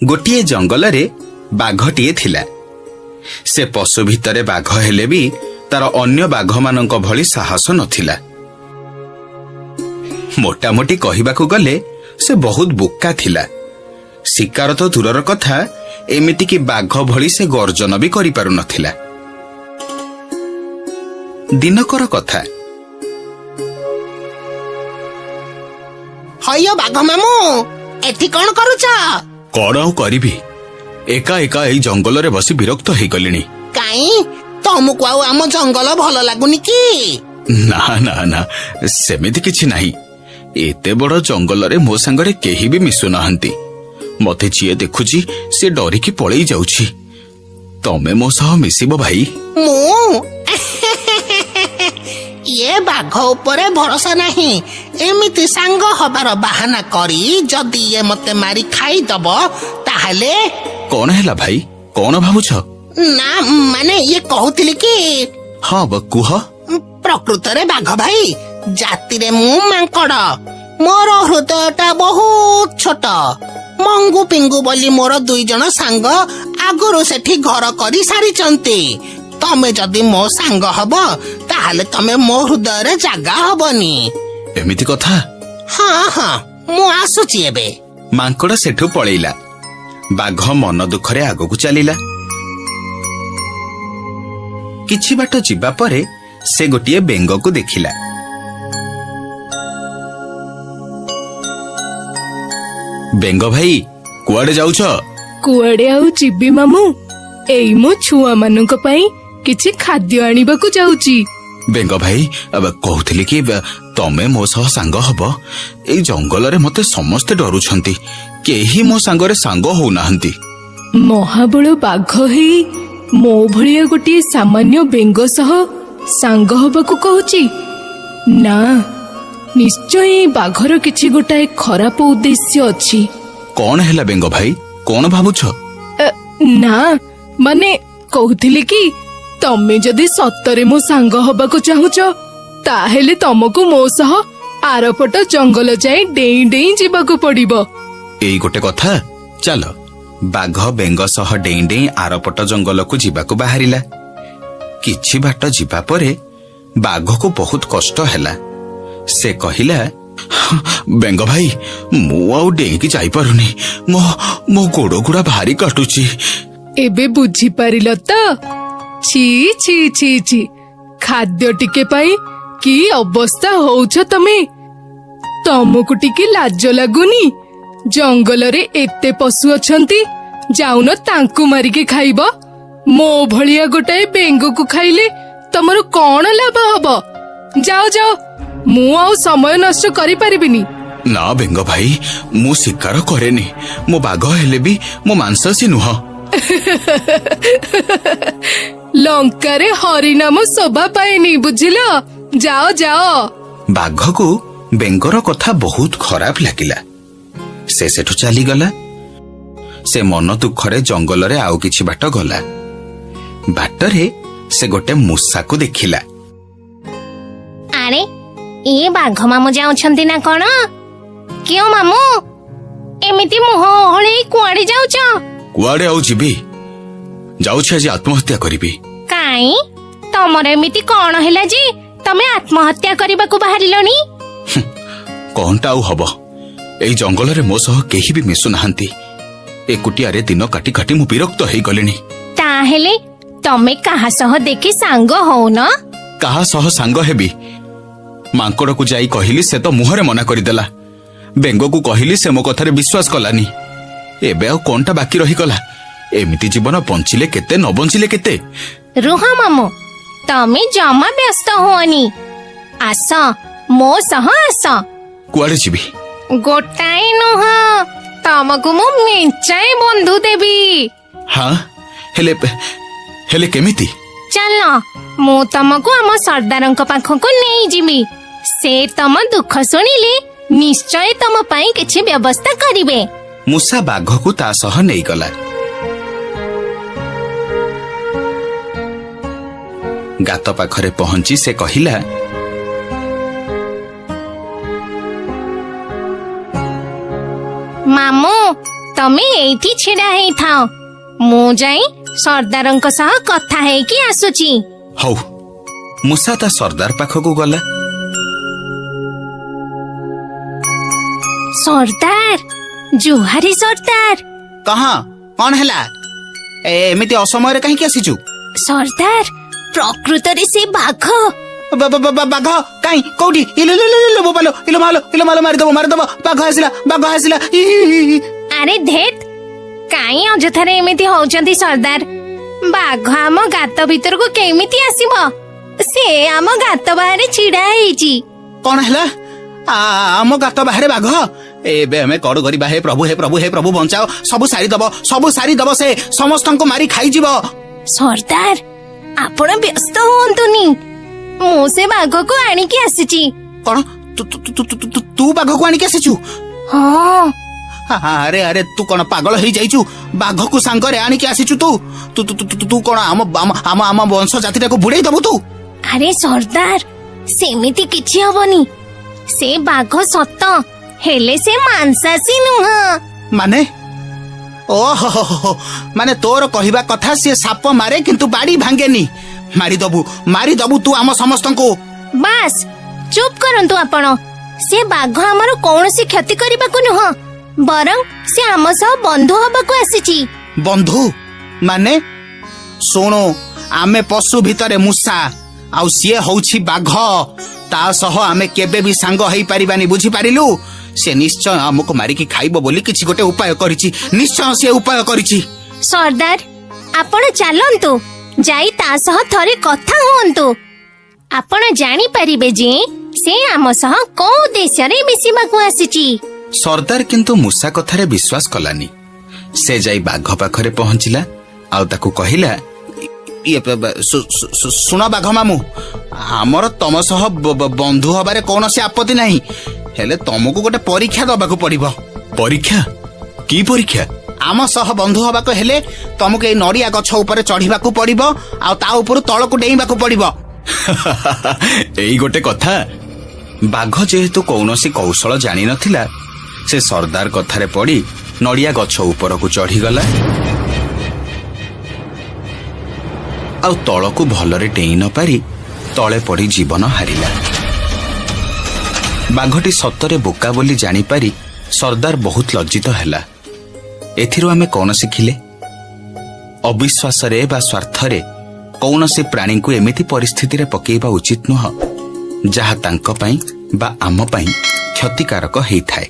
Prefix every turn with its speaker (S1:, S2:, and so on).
S1: गोटिए जंगल रे बाघटीए थिला। से पशु भितरे बाघ हेले भी तार अन्य बाघ मानक भली साहस नथिला। मोटामोटी कहिबाकू गले से बहुत बोका थिला। शिकार तो दूरर कथा एमिति कि बाघ भली से गर्जन भी करि पारु नथिला। दिनकर कथा।
S2: हयो बाघ मामू एठी कोन करूछ?
S1: कौन आउ करिबी, एका एका एई जंगल रे बसी विरक्त हेई गलिनी।
S2: काई तमको आउ आम जंगल भल लागुनी की?
S1: ना ना ना सेमिति किछि नाही। एते बड़ जंगल रे मो संगरे केही भी मिसु नहंती। मते जिए देखुची से डरिकी पळेई जाउची। तमे मो सह मिसिबो भाई?
S2: मु ये बाघ उपरे भरोसा नहीं। एमिति सांग हबार बहाना करी जदि ये मते मारी खाई दब ताहले
S1: कौन हैला भाई, कौन भाबुछ?
S2: ना माने ये कहूतिली कि
S1: हाँ बकुह।
S2: प्रकृत रे बाघ भाई, जाति रे मु मांकड़। मोर हृदयटा बहुत छोट। मंगू पिंगू बोली मोर 2 जण सांग आगुरु सेठी घर करी सारिचंती। तमे जदि मो सांग हब ताहले तमे मो हृदय रे जागा हबनी।
S1: एमिति कथा?
S2: हाँ हाँ मु आसुची एबे।
S1: मांकड़ सेठू पळेइला। बाघ मन दुखरे आगकू चलिला। किछि बाट जिबा परे से गोटिए बेंग को देखिला। बेंग भाई कुआडे जाउछ?
S3: कुआडे आउ जिबी मामू, एई मो छुआ मानक पई किछि खाद्य आनिबाकू जाउची।
S1: बेंग भाई अब कहूथिली कि तमे मो सह सांग हब। एई जंगल रे मते समस्ते डरुछंती, केही मो सांगरे सांग हो नाहंती।
S3: महाबळ बाघ हेई मो भलिया गोटिए सामान्य बेंग सह सांग हबाकू कहूची? ना, निश्चय बाघर किछि गोटाए खराब उद्देश्य अछि।
S1: कौन हैला बेंग भाई, कौन भाबुछ?
S3: ना माने कहूथिली कि तमे जदि सत्तरे मो सांग हबाकू चाहुछ ताहेले तमको मो सह आरपट जंगल जाए डेई डेई जिबाकू पड़िबो।
S1: एई गोटे कथा। चल बाघ बेंग सह डेई डेई आरपट जंगल को जिबाकू बाहरिला। किछि बाट जिबा परे बाघ को बहुत कष्ट हैला। से कहिला, बेंग भाई मु आउ डेईकी जाई पारुनी, मो गोड़ गुड़ा भारी काटुची।
S3: एबे बुझी पारिल त? छी छी छी छी, खाद्य टिके पाई की अवस्था होउछ तमे? तमको टिके लाज लागुनी? जंगल रे एते पशु अछंती, जाउन तांकु मारिके खाइब। मो भलिया गोटाए बेंग को खाइले तमर कौन लाभ हब? जाओ जाओ, मु आउ समय नष्ट करि परिबिनी।
S1: ना बेंग भाई मु शिकार करेनी। मो बाघ हेले भी मो मांसासी नुह।
S3: लंका रे हरि नाम शोभा पाएनी, बुझिल? जाओ जाओ।
S1: बाघ को बेंगर कथा बहुत खराब लागिला। से सेठू चली गला। से मन दुखरे जंगल रे आउ किछि बाट गला। बाटरे से गोटे मूसा को देखिला।
S4: अरे ए बाघ मामू जाउछंती ना कोन? क्यों मामू एमिति मुह ओहळे कुआडे जाउछ?
S1: कुआडे आउ जिबी, जाउछ आज आत्महत्या करिबी।
S4: काई तमर एमिति कोन हैला जी तमे आत्महत्या करबाकू बाहरिलनी?
S1: कोनटा आउ हबो? एई जंगल रे मो सह केही भी मिसु नाहंती। एकुटिया रे दिन काटी काटी मु विरक्त हेई गलिनी।
S4: ताहेले तमे काहा सह देखि सांग हो न?
S1: काहा सह सांग हेबी? मांकड़ को जाई कहिली से तो मुहरे मना करिदेला। बेंग को कहिली से मो कथारे विश्वास कलानी। एबे आ कोनटा बाकी रही गला? एमिति जीवन बंचिले केते न बंचिले केते।
S4: रुह मामू तमे जमा व्यस्त होनी। आस मो सह आस।
S1: कुआडे जिबी?
S4: गोटाए नुह, तमको मु मेंचाए बंधु देबी।
S1: हाँ हेले केमिति?
S4: चल मु तमको आम सरदारंक पाखको नै जिमी। से तम दुख सुनिले निश्चय तम पई किछि व्यवस्था करिवे।
S1: मूसा बाघ को ता सह नै गला। गात पाखरे पहुंची से कहिला,
S4: मामू ତମେ ଏଇଠି ଛିଡା ହେଇଥାଅ, ମୁଁ ଯାଇ ସର୍ଦ୍ଦାରଙ୍କ ସହ କଥା ହେଇକି ଆସୁଛି।
S1: ହଉ। ମୂଷା ତା ସର୍ଦ୍ଦାର ପାଖକୁ ଗଲା।
S4: ସର୍ଦ୍ଦାର, ଜୁହାରି ସର୍ଦ୍ଦାର।
S2: କହ, କଣ ହେଲା? ଏମିତି ଅସମୟରେ କାହିଁକି ଆସିଛୁ?
S4: ସର୍ଦ୍ଦାର, ପ୍ରକୃତରେ ସେ ବାଘ।
S2: ବାଘ କାଇଁ? କୋଉଠି? ମାରିଦବ ବାଘ ଆସିଲା।
S4: ଆରେ ଧେତ୍, କାଇଁ ଅଯଥାରେ ଏମିତି ହଉଛନ୍ତି ସର୍ଦ୍ଦାର? ବାଘ ଆମ ଗାତ ଭିତରକୁ କେମିତି ଆସିବ? ସେ ଆମ ଗାତ ବାହାରେ ଛିଡା ହେଇଛି।
S2: କଣ ହେଲା? ଆମ ଗାତ ବାହାରେ ବାଘ? ଏବେ ଆମେ କଣ କରିବା? ହେ ପ୍ରଭୁ ବଞ୍ଚାଅ। ସବୁ ସାରିଦବ ସେ ସମସ୍ତଙ୍କୁ ମାରି ଖାଇଯିବ।
S4: ସର୍ଦ୍ଦାର, ଆପଣ ବ୍ୟସ୍ତ ହୁଅନ୍ତୁନି, ମୁଁ ସେ ବାଘକୁ ଆଣିକି ଆସିଛି।
S2: କଣ? ତୁ ବାଘକୁ ଆଣିକି ଆସିଛୁ?
S4: ହଁ।
S2: ଆରେ ତୁ କଣ ପାଗଳ ହେଇଯାଇଛୁ? ବାଘକୁ ସାଙ୍ଗରେ ଆଣିକି ଆସିଛୁ ତୁ କଣ ଆମ ବଂଶ ଜାତିଟାକୁ ବୁଡେଇ ଦବୁ ତୁ?
S4: ଆରେ ସର୍ଦ୍ଦାର, ସେମିତି କିଛି ହବନି। ସେ ବାଘ ସତ, ହେଲେ ସେ ମାଂସାଶୀ ନୁହଁ।
S2: ମାନେ? ଓହୋ, ମାନେ ତୋର କହିବା କଥା ସିଏ ସାପ ମାରେ କିନ୍ତୁ ବାଡି ଭାଙ୍ଗେନି। ମାରିଦବୁ ତୁ ଆମ ସମସ୍ତଙ୍କୁ।
S4: ବାସ୍, ଚୁପ୍ କରନ୍ତୁ ଆପଣ। ସେ ବାଘ ଆମର କୌଣସି କ୍ଷତି କରିବାକୁ ନୁହଁ, ବରଂ ସେ ଆମ ସହ ବନ୍ଧୁ ହବାକୁ ଆସିଛି।
S2: ବନ୍ଧୁ ମାନେ? ଶୁଣୁ, ଆମେ ପଶୁ ଭିତରେ ମୂଷା, ଆଉ ସିଏ ହଉଛି ବାଘ। ତା ସହ ଆମେ କେବେ ବି ସାଙ୍ଗ ହେଇପାରିବାନି, ବୁଝିପାରିଲୁ? ସେ ନିଶ୍ଚୟ ଆମକୁ ମାରିକି ଖାଇବ ବୋଲି କିଛି ଗୋଟେ ଉପାୟ କରିଛି। ନିଶ୍ଚୟ ସେ ଉପାୟ କରିଛି।
S4: ସର୍ଦ୍ଦାର, ଆପଣ ଚାଲନ୍ତୁ, ଯାଇ ତା ସହ ଥରେ କଥା ହୁଅନ୍ତୁ। ଆପଣ ଜାଣିପାରିବେ ଯେ ସେ ଆମ ସହ କୋଉ ଦେଶରେ ମିଶିବାକୁ ଆସିଛି।
S1: ସର୍ଦ୍ଦାର କିନ୍ତୁ ମୂଷା କଥାରେ ବିଶ୍ୱାସ କଲାନି। ସେ ଯାଇ ବାଘ ପାଖରେ ପହଞ୍ଚିଲା ଆଉ ତାକୁ କହିଲା, ଶୁଣ ବାଘ ମାମୁଁ, ଆମର ତମ ସହ ବନ୍ଧୁ ହବାରେ କୌଣସି ଆପତ୍ତି ନାହିଁ, ହେଲେ ତମକୁ ଗୋଟେ ପରୀକ୍ଷା ଦବାକୁ ପଡିବ।
S5: ପରୀକ୍ଷା? କି ପରୀକ୍ଷା?
S2: ଆମ ସହ ବନ୍ଧୁ ହବାକୁ ହେଲେ ତମକୁ ଏଇ ନଡିଆ ଗଛ ଉପରେ ଚଢିବାକୁ ପଡିବ, ଆଉ ତା ଉପରୁ ତଳକୁ ଡେଇଁବାକୁ ପଡିବ।
S1: ଏଇ ଗୋଟେ କଥା। ବାଘ ଯେହେତୁ କୌଣସି କୌଶଳ ଜାଣିନଥିଲା, ସେ ସର୍ଦ୍ଦାର କଥାରେ ପଡି ନଡିଆ ଗଛ ଉପରକୁ ଚଢିଗଲା ଆଉ ତଳକୁ ଭଲରେ ଡେଇଁ ନ ପାରି ତଳେ ପଡି ଜୀବନ ହାରିଲା। ବାଘଟି ସତରେ ବୋକା ବୋଲି ଜାଣିପାରି ସର୍ଦ୍ଦାର ବହୁତ ଲଜ୍ଜିତ ହେଲା। ଏଥିରୁ ଆମେ କଣ ଶିଖିଲେ? ଅବିଶ୍ୱାସରେ ବା ସ୍ୱାର୍ଥରେ କୌଣସି ପ୍ରାଣୀଙ୍କୁ ଏମିତି ପରିସ୍ଥିତିରେ ପକେଇବା ଉଚିତ ନୁହଁ ଯାହା ତାଙ୍କ ପାଇଁ ବା ଆମ ପାଇଁ କ୍ଷତିକାରକ ହେଇଥାଏ।